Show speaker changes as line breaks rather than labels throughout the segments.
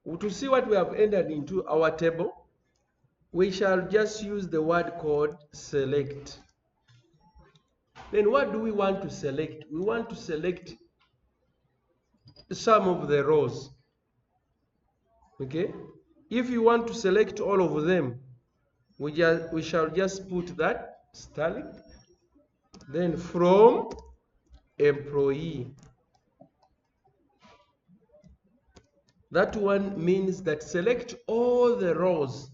To see what we have entered into our table, we shall just use the word called select. Then what do we want to select? We want to select some of the rows. Okay? If you want to select all of them, we shall just put that stylic. Then from employee. That one means that select all the rows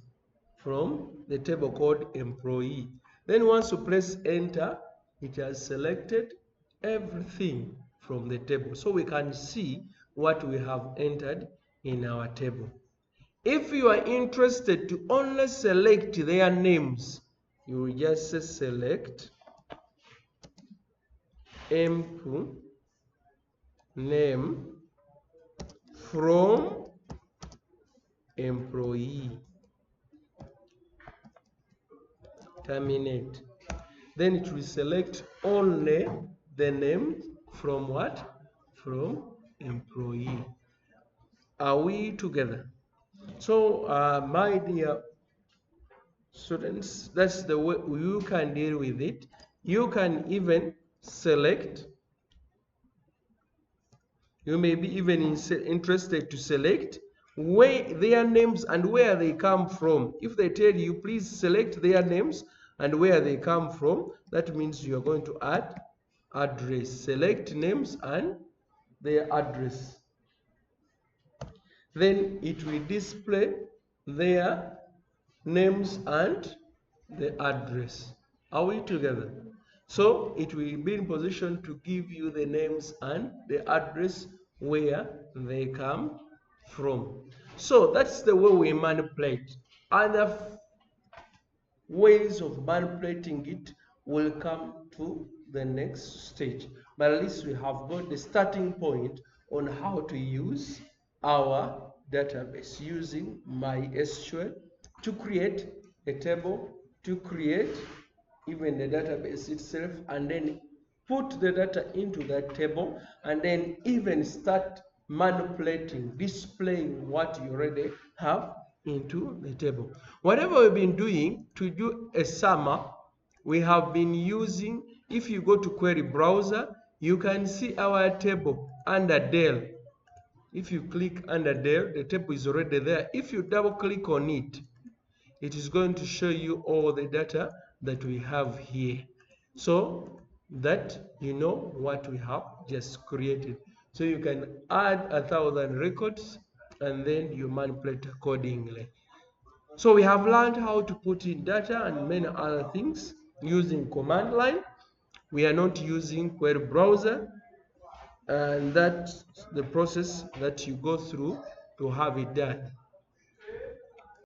from the table called employee. Then once you press enter, it has selected everything from the table. So we can see what we have entered in our table. If you are interested to only select their names, you will just say select emp name from employee. Terminate. Then it will select only the name from what? From employee. Are we together? So, my dear students, that's the way you can deal with it. You can even select. You may be even interested to select where their names and where they come from. If they tell you, please select their names and where they come from, that means you are going to add address. Select names and their address. Then it will display their names and the address. Are we together? So it will be in position to give you the names and the address where they come from. So that's the way we manipulate. Other ways of manipulating it will come to the next stage. But at least we have got the starting point on how to use our database using MySQL to create a table, to create even the database itself, and then put the data into that table, and then even start manipulating, displaying what you already have into the table. Whatever we've been doing to do a summer, we have been using, if you go to query browser, you can see our table under Dell. If you click under Dell, the table is already there. If you double click on it, it is going to show you all the data that we have here, so that you know what we have just created. So you can add 1,000 records and then you manipulate accordingly. So we have learned how to put in data and many other things using command line. We are not using query browser, and that's the process that you go through to have it done.